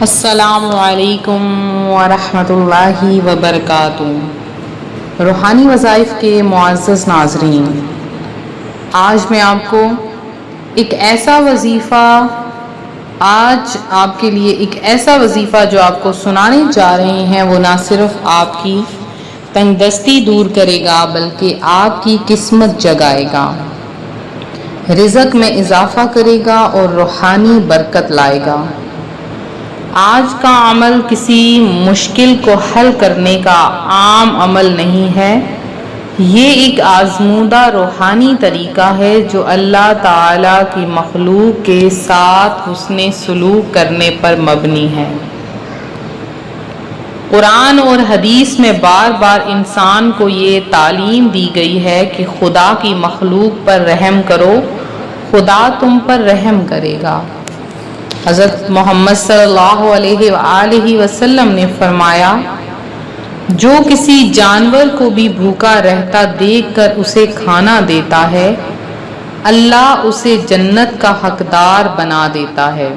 السلام علیکم ورحمۃ اللہ وبرکاتہ۔ روحانی وظائف کے معزز ناظرین، آج میں آپ کو ایک ایسا وظیفہ جو آپ کو سنانے جا رہے ہیں وہ نہ صرف آپ کی تنگ دستی دور کرے گا بلکہ آپ کی قسمت جگائے گا، رزق میں اضافہ کرے گا اور روحانی برکت لائے گا۔ آج کا عمل کسی مشکل کو حل کرنے کا عام عمل نہیں ہے، یہ ایک آزمودہ روحانی طریقہ ہے جو اللہ تعالیٰ کی مخلوق کے ساتھ حسن سلوک کرنے پر مبنی ہے۔ قرآن اور حدیث میں بار بار انسان کو یہ تعلیم دی گئی ہے کہ خدا کی مخلوق پر رحم کرو، خدا تم پر رحم کرے گا۔ حضرت محمد صلی اللہ علیہ وآلہ وسلم نے فرمایا، جو کسی جانور کو بھی بھوکا رہتا دیکھ کر اسے کھانا دیتا ہے، اللہ اسے جنت کا حقدار بنا دیتا ہے۔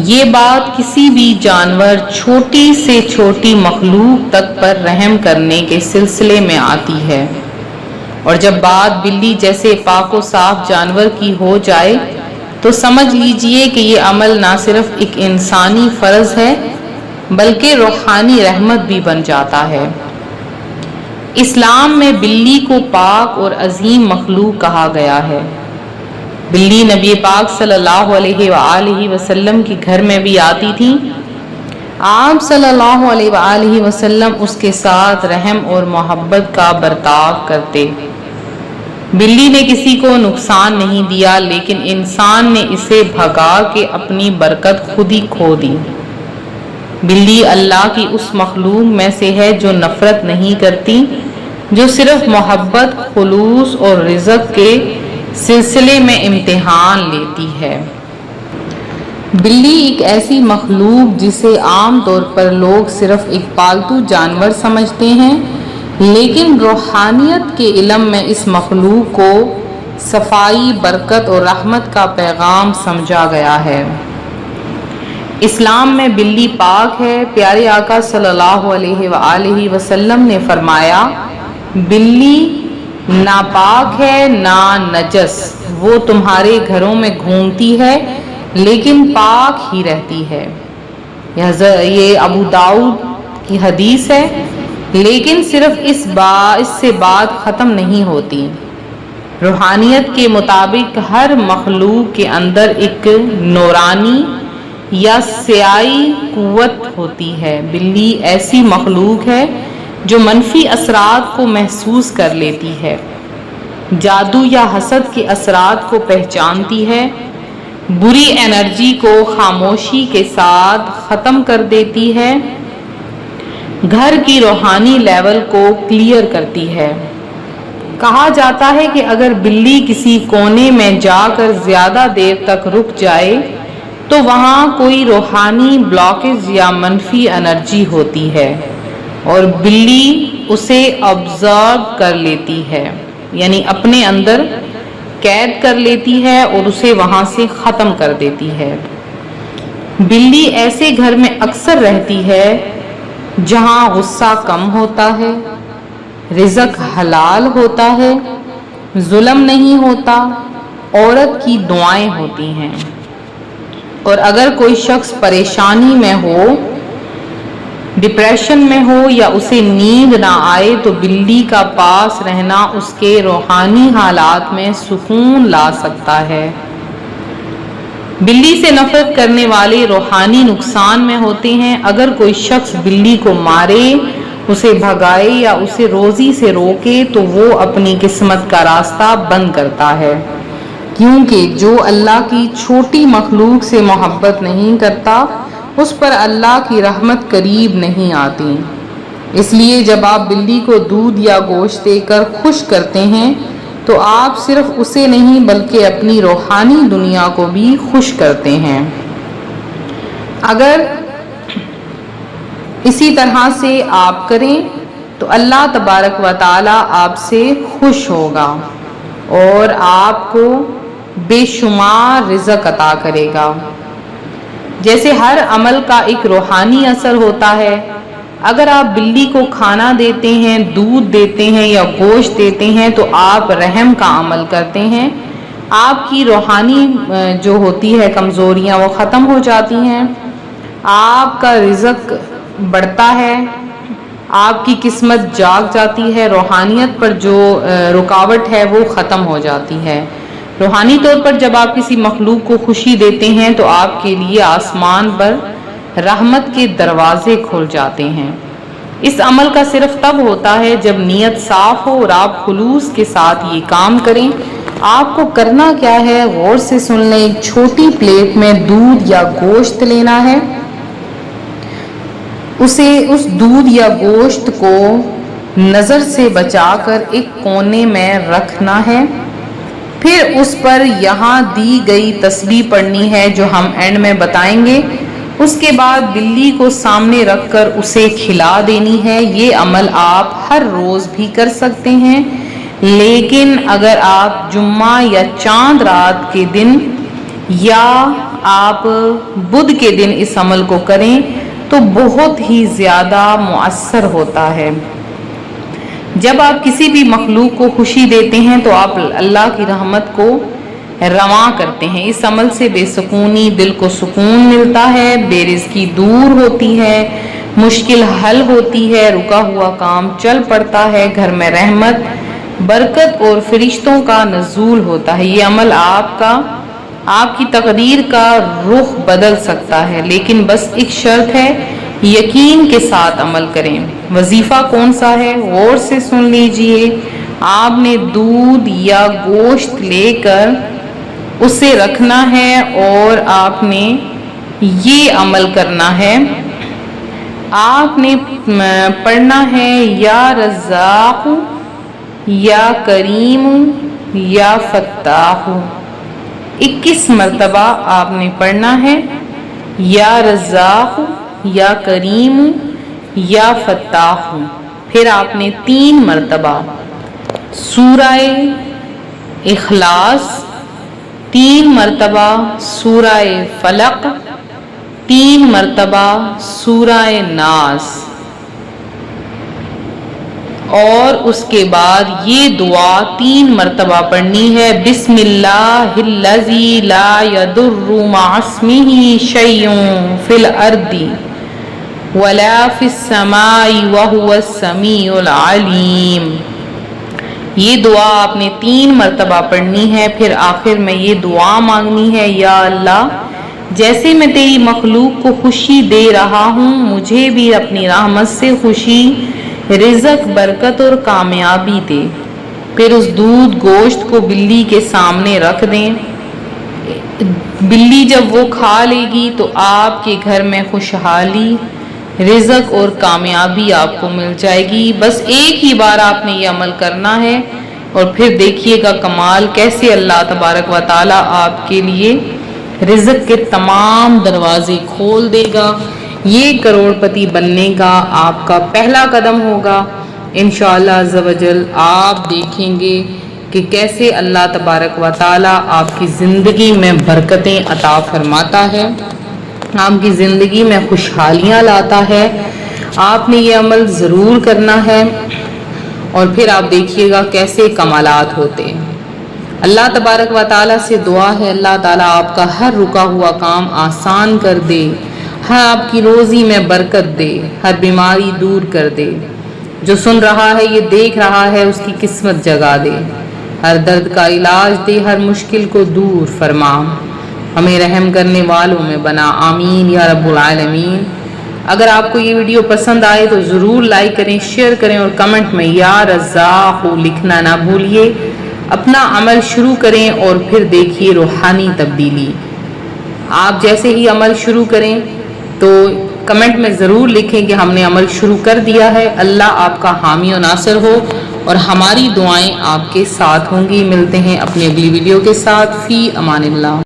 یہ بات کسی بھی جانور، چھوٹی سے چھوٹی مخلوق تک پر رحم کرنے کے سلسلے میں آتی ہے، اور جب بات بلی جیسے پاک و صاف جانور کی ہو جائے تو سمجھ لیجئے کہ یہ عمل نہ صرف ایک انسانی فرض ہے بلکہ روحانی رحمت بھی بن جاتا ہے۔ اسلام میں بلی کو پاک اور عظیم مخلوق کہا گیا ہے۔ بلی نبی پاک صلی اللہ علیہ وآلہ وسلم کے گھر میں بھی آتی تھی۔ آپ صلی اللہ علیہ وآلہ وسلم اس کے ساتھ رحم اور محبت کا برتاؤ کرتے۔ بلی نے کسی کو نقصان نہیں دیا، لیکن انسان نے اسے بھگا کے اپنی برکت خود ہی کھو دی۔ بلی اللہ کی اس مخلوق میں سے ہے جو نفرت نہیں کرتی، جو صرف محبت، خلوص اور رزق کے سلسلے میں امتحان لیتی ہے۔ بلی ایک ایسی مخلوق جسے عام طور پر لوگ صرف ایک پالتو جانور سمجھتے ہیں، لیکن روحانیت کے علم میں اس مخلوق کو صفائی، برکت اور رحمت کا پیغام سمجھا گیا ہے۔ اسلام میں بلی پاک ہے۔ پیارے آقا صلی اللہ علیہ وآلہ وسلم نے فرمایا، بلی نہ پاک ہے نہ نجس، وہ تمہارے گھروں میں گھومتی ہے لیکن پاک ہی رہتی ہے۔ یہ ابو داؤد کی حدیث ہے، لیکن صرف اس سے بات ختم نہیں ہوتی۔ روحانیت کے مطابق ہر مخلوق کے اندر ایک نورانی یا سیائی قوت ہوتی ہے۔ بلی ایسی مخلوق ہے جو منفی اثرات کو محسوس کر لیتی ہے، جادو یا حسد کے اثرات کو پہچانتی ہے، بری انرجی کو خاموشی کے ساتھ ختم کر دیتی ہے، گھر کی روحانی لیول کو کلیئر کرتی ہے۔ کہا جاتا ہے کہ اگر بلی کسی کونے میں جا کر زیادہ دیر تک رک جائے تو وہاں کوئی روحانی بلاکیج یا منفی انرجی ہوتی ہے، اور بلی اسے آبزرو کر لیتی ہے، یعنی اپنے اندر قید کر لیتی ہے اور اسے وہاں سے ختم کر دیتی ہے۔ بلی ایسے گھر میں اکثر رہتی ہے جہاں غصہ کم ہوتا ہے، رزق حلال ہوتا ہے، ظلم نہیں ہوتا، عورت کی دعائیں ہوتی ہیں، اور اگر کوئی شخص پریشانی میں ہو، ڈپریشن میں ہو یا اسے نیند نہ آئے تو بلی کا پاس رہنا اس کے روحانی حالات میں سکون لا سکتا ہے۔ بلی سے نفرت کرنے والے روحانی نقصان میں ہوتے ہیں۔ اگر کوئی شخص بلی کو مارے، اسے بھگائے یا اسے روزی سے روکے تو وہ اپنی قسمت کا راستہ بند کرتا ہے، کیونکہ جو اللہ کی چھوٹی مخلوق سے محبت نہیں کرتا اس پر اللہ کی رحمت قریب نہیں آتی۔ اس لیے جب آپ بلی کو دودھ یا گوشت دے کر خوش کرتے ہیں تو آپ صرف اسے نہیں بلکہ اپنی روحانی دنیا کو بھی خوش کرتے ہیں۔ اگر اسی طرح سے آپ کریں تو اللہ تبارک و تعالی آپ سے خوش ہوگا اور آپ کو بے شمار رزق عطا کرے گا۔ جیسے ہر عمل کا ایک روحانی اثر ہوتا ہے، اگر آپ بلی کو کھانا دیتے ہیں، دودھ دیتے ہیں یا گوشت دیتے ہیں تو آپ رحم کا عمل کرتے ہیں، آپ کی روحانی جو ہوتی ہے کمزوریاں وہ ختم ہو جاتی ہیں، آپ کا رزق بڑھتا ہے، آپ کی قسمت جاگ جاتی ہے، روحانیت پر جو رکاوٹ ہے وہ ختم ہو جاتی ہے۔ روحانی طور پر جب آپ کسی مخلوق کو خوشی دیتے ہیں تو آپ کے لیے آسمان پر رحمت کے دروازے کھل جاتے ہیں۔ اس عمل کا صرف تب ہوتا ہے جب نیت صاف ہو اور آپ خلوص کے ساتھ یہ کام کریں۔ آپ کو کرنا کیا ہے، غور سے سن لیں۔ ایک چھوٹی پلیٹ میں دودھ یا گوشت لینا ہے، اس دودھ یا گوشت کو نظر سے بچا کر ایک کونے میں رکھنا ہے، پھر اس پر یہاں دی گئی تسبیح پڑھنی ہے جو ہم اینڈ میں بتائیں گے۔ اس کے بعد بلی کو سامنے رکھ کر اسے کھلا دینی ہے۔ یہ عمل آپ ہر روز بھی کر سکتے ہیں، لیکن اگر آپ جمعہ یا چاند رات کے دن یا آپ بدھ کے دن اس عمل کو کریں تو بہت ہی زیادہ مؤثر ہوتا ہے۔ جب آپ کسی بھی مخلوق کو خوشی دیتے ہیں تو آپ اللہ کی رحمت کو رواں کرتے ہیں۔ اس عمل سے بے سکونی دل کو سکون ملتا ہے، بے رزقی دور ہوتی ہے، مشکل حل ہوتی ہے، رکا ہوا کام چل پڑتا ہے، گھر میں رحمت، برکت اور فرشتوں کا نزول ہوتا ہے۔ یہ عمل آپ کی تقدیر کا رخ بدل سکتا ہے، لیکن بس ایک شرط ہے، یقین کے ساتھ عمل کریں۔ وظیفہ کون سا ہے، غور سے سن لیجئے۔ آپ نے دودھ یا گوشت لے کر اسے رکھنا ہے اور آپ نے یہ عمل کرنا ہے۔ آپ نے پڑھنا ہے یا رزاق یا کریم یا فتاح۔ 21 مرتبہ آپ نے پڑھنا ہے یا رزاق یا کریم یا فتاح۔ پھر آپ نے 3 مرتبہ سورہ اخلاص، 3 مرتبہ سورہ فلق، 3 مرتبہ سورہ ناس، اور اس کے بعد یہ دعا 3 مرتبہ پڑھنی ہے۔ بسم اللہ الذی لا یضر مع اسمہ شیء فی الارض ولا فی السماء وہو السمیع العلیم۔ یہ دعا آپ نے 3 مرتبہ پڑھنی ہے۔ پھر آخر میں یہ دعا مانگنی ہے، یا اللہ جیسے میں تیری مخلوق کو خوشی دے رہا ہوں، مجھے بھی اپنی رحمت سے خوشی، رزق، برکت اور کامیابی دے۔ پھر اس دودھ گوشت کو بلی کے سامنے رکھ دیں۔ بلی جب وہ کھا لے گی تو آپ کے گھر میں خوشحالی، رزق اور کامیابی آپ کو مل جائے گی۔ بس ایک ہی بار آپ نے یہ عمل کرنا ہے اور پھر دیکھیے گا کمال، کیسے اللہ تبارک و تعالیٰ آپ کے لیے رزق کے تمام دروازے کھول دے گا۔ یہ کروڑ پتی بننے کا آپ کا پہلا قدم ہوگا۔ انشاءاللہ عز و جل آپ دیکھیں گے کہ کیسے اللہ تبارک و تعالیٰ آپ کی زندگی میں برکتیں عطا فرماتا ہے، آپ کی زندگی میں خوشحالیاں لاتا ہے۔ آپ نے یہ عمل ضرور کرنا ہے اور پھر آپ دیکھیے گا کیسے کمالات ہوتے ہیں۔ اللہ تبارک و تعالیٰ سے دعا ہے اللہ تعالیٰ آپ کا ہر رکا ہوا کام آسان کر دے، ہر آپ کی روزی میں برکت دے، ہر بیماری دور کر دے۔ جو سن رہا ہے، یہ دیکھ رہا ہے، اس کی قسمت جگا دے، ہر درد کا علاج دے، ہر مشکل کو دور فرما، ہمیں رحم کرنے والوں میں بنا، آمین یا رب العالمین۔ اگر آپ کو یہ ویڈیو پسند آئے تو ضرور لائک کریں، شیئر کریں اور کمنٹ میں یا رزاق لکھنا نہ بھولیے۔ اپنا عمل شروع کریں اور پھر دیکھیے روحانی تبدیلی۔ آپ جیسے ہی عمل شروع کریں تو کمنٹ میں ضرور لکھیں کہ ہم نے عمل شروع کر دیا ہے۔ اللہ آپ کا حامی و ناصر ہو اور ہماری دعائیں آپ کے ساتھ ہوں گی۔ ملتے ہیں اپنی اگلی ویڈیو کے ساتھ۔ فی امان اللہ۔